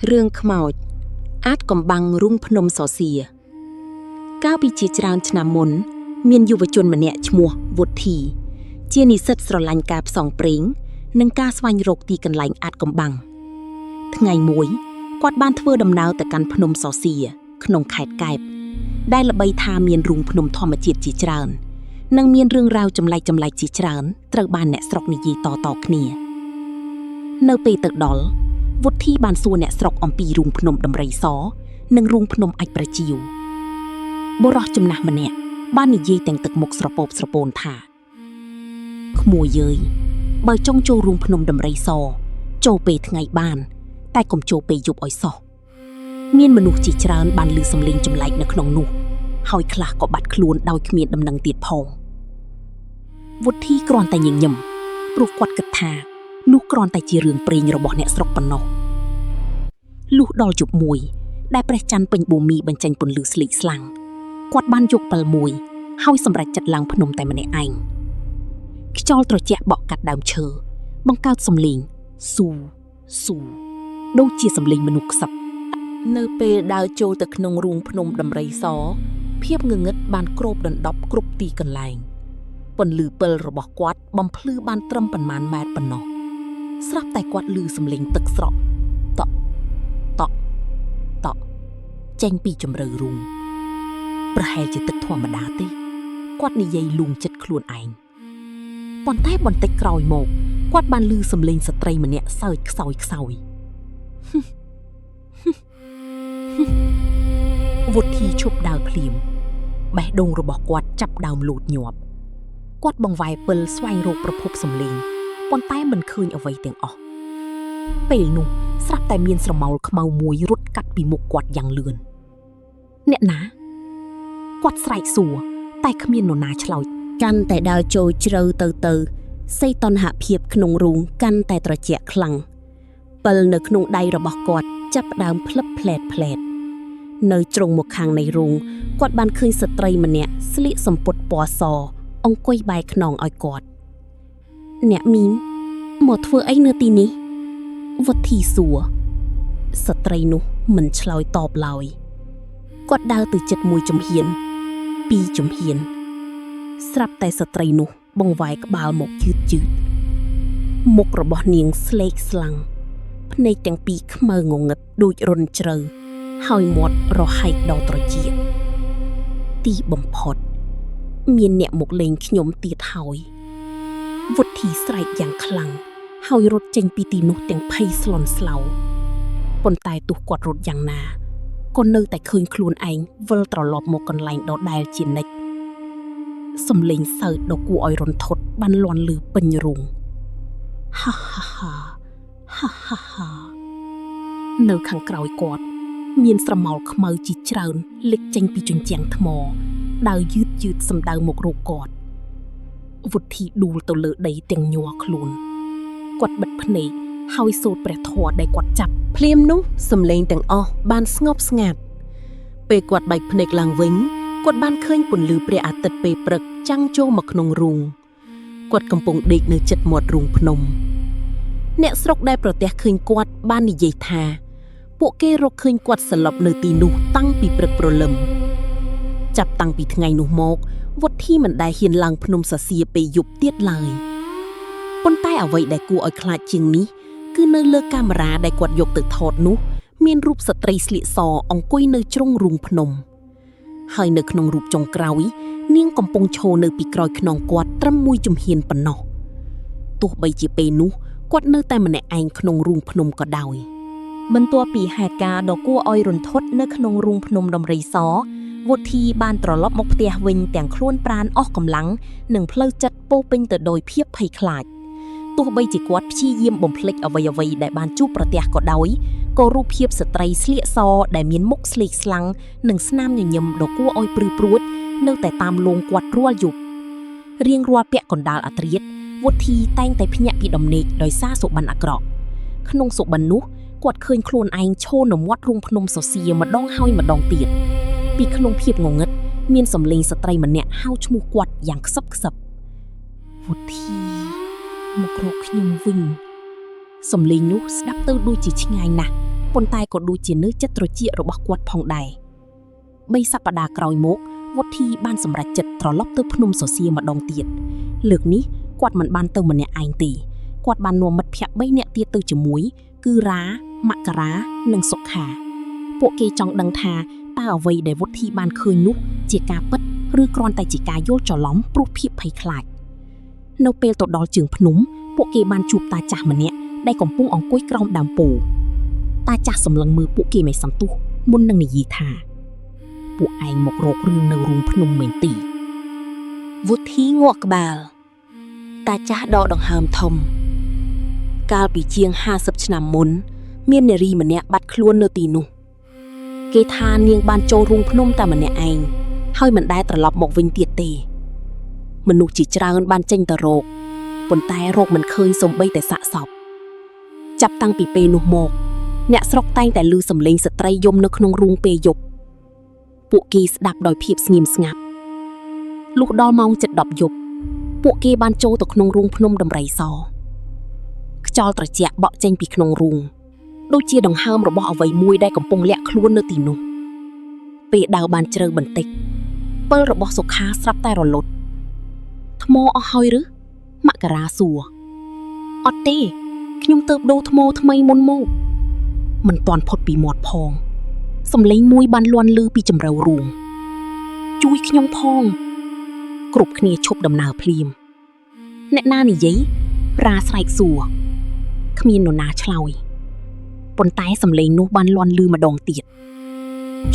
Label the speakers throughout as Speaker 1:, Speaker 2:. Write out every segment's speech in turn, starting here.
Speaker 1: រឿងខ្មោចអាចកំបាំងរុងភ្នំសសៀកាលពីជាច្រើនឆ្នាំមុនមានយុវជនម្នាក់ឈ្មោះវុធីជានិស្សិតស្រឡាញ់ការផ្សងព្រេងនិងការស្វែងរកទីកន្លែងអាចកំបាំងថ្ងៃមួយគាត់បានធ្វើដំណើរទៅកាន់ភ្នំសសៀក្នុងខេត្តកែបដែលល្បីថាមានរូងភ្នំធម្មជាតិជាច្រើននិងមានរឿងរ៉ាវចម្លែកជាច្រើនត្រូវបានអ្នកស្រុកនិយាយតៗគ្នានៅពេលទៅដល់វុធីបានសួរអ្នកស្រុកអំពីរូងភ្នំដំរីសនិងរូងភ្នំអាចប្រជាវបុរសចំណាស់ម្នាក់បាននិយាយទាំងទឹកមុខស្រពោបស្រពោនថាក្មួយយើយបើចង់ចូលរូងភ្នំដំរីសចូលពេលថ្ងៃបានតែកុំចូលពេលយប់ឲ្យសោះមានមនុស្សជាច្រើនបានឮសំឡេងចម្លែកនៅក្នុងនោះហើយខ្លះក៏បាត់ខ្លួនដោយគ្មានដំណឹងទៀតផងវុធីគ្រាន់តែញញឹមព្រោះគាត់គិតថានោះគ្រាន់តែជារឿងព្រេងរបស់អ្នកស្រុកប៉ុណ្ណោះលុះដល់យប់មួយដែលព្រះច័ន្ទពេញភូមិបញ្ចេញពន្លឺស្លេកស្លាំងគាត់បានយកពិលមួយហើយសម្រេចចិត្តឡើងភ្នំតែម្នាក់ឯងខ្យល់ត្រជាក់បក់កាត់ដើមឈើបង្កើតសំឡេងស៊ូស៊ូដូចជាសំឡេងមនុស្សខ្សឹបនៅពេលដើរចូលទៅក្នុងរូងភ្នំដំរីសភាពងងឹតបានគ្របដណ្ដប់គ្រប់ទីកន្លែងពន្លឺពិលរបស់គាត់បំភ្លឺបានត្រឹមប៉ុន្មានម៉ែត្រប៉ុណ្ណោះស្រាប់តែគាត់ឮសំឡេងទឹកស្រក់តក់តក់តក់ចេញពីជម្រៅរូងប្រហែលជាទឹកធម្មតាទេគាត់និយាយលួងចិត្តខ្លួនឯងប៉ុន្តែបន្តិចក្រោយមកគាត់បានឮសំឡេងស្ត្រីម្នាក់សើចខ្សោយវុធីឈប់ដើរភ្លាមបេះដូងរបស់គាត់ចាប់ដើមលូតញាប់គាត់បង្វែរពិលស្វែងរកប្រភពសំឡេងប៉ុន្តែមិនឃើញអ្វីទាំងអស់ពេលនោះស្រាប់តែមានស្រមោលខ្មៅមួយរត់កាត់ពីមុខគាត់យ៉ាងលឿនអ្នកណាគាត់ស្រែកសួរតែគ្មាននរណាឆ្លើយកាន់តែដើរចូលជ្រៅទៅសីតុណ្ហភាពក្នុងរូងកាន់តែត្រជាក់ខ្លាំងពិលនៅក្នុងដៃរបស់គាត់ចាប់ផ្ដើមភ្លឹបផ្លែតនៅជ្រុងមុខខាងនៃរូងគាត់បានឃើញស្ត្រីម្នាក់ស្លៀកសំពត់ពណ៌សអង្គុយបែរខ្នងឲ្យគាត់អ្នកមីងមកធ្វើអីនៅទីនេះវុធីសួរស្ត្រីនោះមិនឆ្លើយតបឡើយគាត់ដើរទៅជិតមួយជំហានពីរជំហានស្រាប់តែស្ត្រីនោះបង្វែរក្បាលមកយឺតមុខរបស់នាងស្លេកស្លាំងភ្នែកទាំងពីរខ្មៅងងឹតដូចរុនជ្រៅហើយមាត់រហែកដល់ត្រចៀកទីបំផុតមានអ្នកមកលេងខ្ញុំទៀតហើយវុធីស្រែកយ៉ាងខ្លាំងហើយរត់ចេញពីទីនោះទាំងភ័យស្លន់ស្លោប៉ុន្តែទោះគាត់រត់យ៉ាងណាក៏នៅតែឃើញខ្លួនឯងវិលត្រឡប់មកកន្លែងដដែលជានិច្ចសំឡេងសើចដ៏គួរឲ្យរន្ធត់បានលាន់ឮពេញរូងហានៅខាងក្រោយគាត់មានស្រមោលខ្មៅជាច្រើនលេចចេញពីជញ្ជាំងថ្មដើរយឺតសម្ដៅមករកគាត់វុធីដួលទៅលើដីទាំងញ័រខ្លួនគាត់បិទភ្នែកហើយសូត្រព្រះធម៌ដែលគាត់ចាប់ភ្លាមនោះសំឡេងទាំងអស់បានស្ងប់ស្ងាត់ពេលគាត់បែកភ្នែកឡើងវិញគាត់បានឃើញពន្លឺព្រះអាទិត្យពេលព្រឹកចាំងចូលមកក្នុងរូងគាត់កំពុងដេកនៅជិតមាត់រូងភ្នំអ្នកស្រុកដែលប្រទះឃើញគាត់បាននិយាយថាពួកគេរកឃើញគាត់ស្លាប់នៅទីនោះតាំងពីព្រឹកព្រលឹមចាប់តាំងពីថ្ងៃនោះមកវុធីមិនដែលហ៊ានឡើងភ្នំសសៀពេលយប់ទៀតឡើយប៉ុន្តែអ្វីដែលគួរឲ្យខ្លាចជាងនេះគឺនៅលើកាមេរ៉ាដែលគាត់យកទៅថតនោះមានរូបស្ត្រីស្លៀកសអង្គុយនៅជ្រុងរូងភ្នំហើយនៅក្នុងរូបចុងក្រោយនាងកំពុងឈរនៅពីក្រោយខ្នងគាត់ត្រឹមមួយជំហានប៉ុណ្ណោះទោះបីជាពេលនោះគាត់នៅតែម្នាក់ឯងក្នុងរូងភ្នំក៏ដោយបន្ទាប់ពីហេតុការណ៍ដ៏គួរឲ្យរន្ធត់នៅក្នុងរូងភ្នំដំរីសវុធីបានត្រឡប់មកផ្ទះវិញទាំងខ្លួនប្រាណអស់កម្លាំងនិងផ្លូវចិត្តពោពេញទៅដោយភាពភ័យខ្លាចទោះបីជាគាត់ព្យាយាមបំភ្លេចអ្វីៗដែលបានជួបប្រទះក៏ដោយក៏រូបភាពស្ត្រីស្លៀកសដែលមានមុខស្លេកស្លាំងនិងស្នាមញញឹមដ៏គួរឲ្យព្រឺព្រួតនៅតែតាមលងគាត់រាល់យប់រៀងរាល់ពាក់កណ្ដាលអាធ្រាត្រវុធីតែងតែភ្ញាក់ពីដំណេកដោយសារសុបិនអាក្រក់ក្នុងសុបិននោះគាត់ឃើញខ្លួនឯងឈរនៅមាត់រូងភ្នំសសៀម្ដងហើយម្ដងទៀតពីក្នុងភាពងងឹតមានសំឡេងស្ត្រីម្នាក់ហៅឈ្មោះគាត់យ៉ាងខ្សឹបវុធីមករកខ្ញុំវិញសំឡេងនោះស្ដាប់ទៅដូចជាឆ្ងាយណាស់ ប៉ុន្តែក៏ដូចជានៅចិត្តត្រជារបស់គាត់ផងដែរ3សប្តាហ៍ក្រោយមកវុធីបានសម្រេចចិត្តត្រឡប់ទៅភ្នំសសៀម្ដងទៀតលើកនេះគាត់មិនបានទៅម្នាក់ឯងទេគាត់បាននាំមិត្តភ័ក្តិ3នាក់ទៀតទៅជាមួយគឺរាមករានិងសុខាពួកគេចង់ដឹងថាតើអ្វីដែលវុធីបានឃើញនោះជាការពិតឬគ្រាន់តែជាការយល់ច្រឡំព្រោះភាពភ័យខ្លាចនៅពេលទៅដល់ជើងភ្នំពួកគេបានជួបតាចាស់ម្នាក់ដែលកំពុងអង្គុយក្រោមដើមពោធិ៍តាចាស់សម្លឹងមើលពួកគេមិនសន្ទុះមុននឹងនិយាយថាពួកឯងមករករឿងនៅរូងភ្នំមែនទេវុធីងាក់ក្បាលតាចាស់ដកដង្ហើមធំកាលពីជាង50ឆ្នាំមុនមាននារីម្នាក់បាត់ខ្លួននៅទីនោះគេថានាងបានចូលរូងភ្នំតែម្នាក់ឯងហើយមិនដែលត្រឡប់មកវិញទៀតទេមនុស្សជាច្រើនបានចេញទៅរកប៉ុន្តែរកមិនឃើញសូម្បីតែសាកសពចាប់តាំងពីពេលនោះមកអ្នកស្រុកតែងតែឮសំឡេងស្ត្រីយំនៅក្នុងរូងពេលយប់ពួកគេស្ដាប់ដោយភាពស្ងៀមស្ងាត់លុះដល់ម៉ោង 7:10 យប់ពួកគេបានចូលទៅក្នុងរូងភ្នំដំរីសខ្យល់ត្រជាក់បក់ចេញពីក្នុងរូងដូចជាដង្ហើមរបស់អ្វីមួយដែលកំពុងលាក់ខ្លួននៅទីនោះពេលដើរបានជ្រៅបន្តិចពិលរបស់សុខាស្រាប់តែរលត់ថ្មអស់ហើយឬមករាសួរអត់ទេខ្ញុំទៅដូរថ្មថ្មីមុនមកមិនទាន់ផុតពីមាត់ផងសំឡេងមួយបានលាន់ឮពីជម្រៅរូងជួយខ្ញុំផងគ្រប់គ្នាឈប់ដំណើរភ្លាមអ្នកណានិយាយរាស្រែកសួរគ្មាននរណាឆ្លើយប៉ុន្តែសំឡេងនោះបានលាន់ឮម្ដងទៀត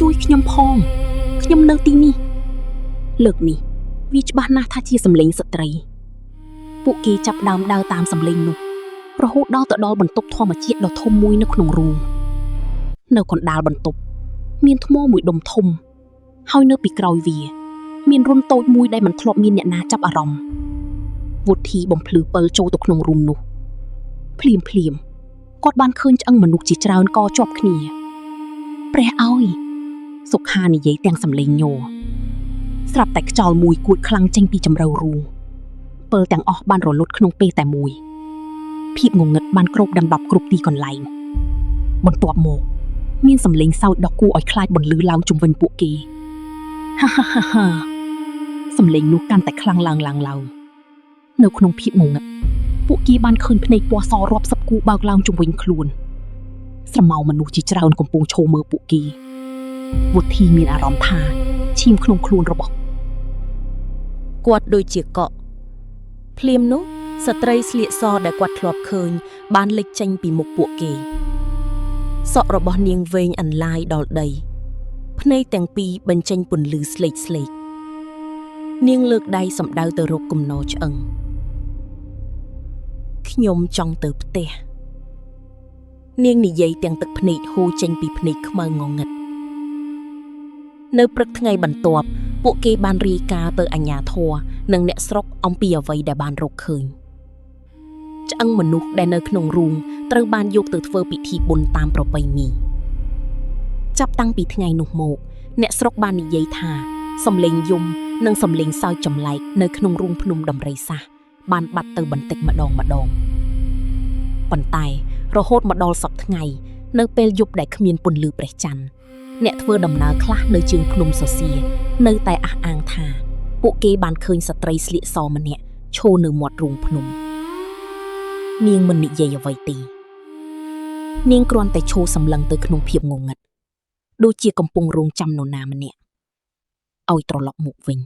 Speaker 1: ជួយខ្ញុំផងខ្ញុំនៅទីនេះលើកនេះវាច្បាស់ណាស់ថាជាសំឡេងស្ត្រីពួកគេចាប់ដើមដើរតាមសំឡេងនោះរហូតដល់ទៅដល់បន្ទប់ធម្មជាតិដ៏ធំមួយនៅក្នុងរូងនៅកណ្ដាលបន្ទប់មានថ្មមួយដុំធំហើយនៅពីក្រោយវាមានរន្ធតូចមួយដែលមិនធ្លាប់មានអ្នកណាចាប់អារម្មណ៍វុធីបំភ្លឺពិលចូលទៅក្នុងរូងនោះភ្លាមគាត់បានឃើញឆ្អឹងមនុស្សជាច្រើនកជាប់គ្នាព្រះអើយសុខានិយាយទាំងសំឡេងញ័រស្រាប់តែខ្យល់មួយគួចខ្លាំងចេញពីជម្រៅរូងពិលទាំងអស់បានរលត់ក្នុងពេលតែមួយភាពងងឹតបានគ្របដណ្ដប់គ្រប់ទីកន្លែងបន្ទាប់មកមានសំឡេងសើចដ៏គួរឲ្យខ្លាចបន្លឺឡើងជុំវិញពួកគេហាសំឡេងនោះកាន់តែខ្លាំងឡើងនៅក្នុងភាពងងឹតពួកគេបានឃើញភ្នែកពណ៌សរាប់សិបគូបើកឡើងជុំវិញខ្លួនស្រមោលមនុស្សជាច្រើនកំពុងឈរមើលពួកគេវុធីមានអារម្មណ៍ថាឈាមក្នុងខ្លួនរបស់គាត់ដូចជាកក់ភ្លាមនោះស្ត្រីស្លៀកសដែលគាត់ធ្លាប់ឃើញបានលេចចេញពីមុខពួកគេសក់របស់នាងវែងអន្លាយដល់ដីភ្នែកទាំងពីរបញ្ចេញពន្លឺស្លេកនាងលើកដៃសំដៅទៅរកគំនរឆ្អឹងខ្ញុំចង់ទៅផ្ទះនាងនិយាយទាំងទឹកភ្នែកហូរចេញពីភ្នែកខ្មៅងងឹតនៅព្រឹកថ្ងៃបន្ទាប់ពួកគេបានរាយការណ៍ទៅអាជ្ញាធរនិងអ្នកស្រុកអំពីអ្វីដែលបានរកឃើញឆ្អឹងមនុស្សដែលនៅក្នុងរូងត្រូវបានយកទៅធ្វើពិធីបុណ្យតាមប្រពៃណីចាប់តាំងពីថ្ងៃនោះមកអ្នកស្រុកបាននិយាយថាសំឡេងយំនិងសំឡេងសើចចម្លែកនៅក្នុងរូងភ្នំដំរីសាសបានបាត់ទៅបន្តិចម្ដងប៉ុន្តែរហូតមកដល់សប្តាហ៍ថ្ងៃនៅពេលយប់ដែលគ្មានពន្លឺព្រះច័ន្ទអ្នកធ្វើដំណើរខ្លះនៅជើងភ្នំសសៀនៅតែអះអាងថាពួកគេបានឃើញស្ត្រីស្លៀកសម្នាក់ឈរនៅមាត់រូងភ្នំនាងមិននិយាយអ្វីទេនាងគ្រាន់តែឈរសម្លឹងទៅក្នុងភាពងងឹតដូចជាកំពុងរងចាំនរណាម្នាក់ឲ្យត្រឡប់មកវិញ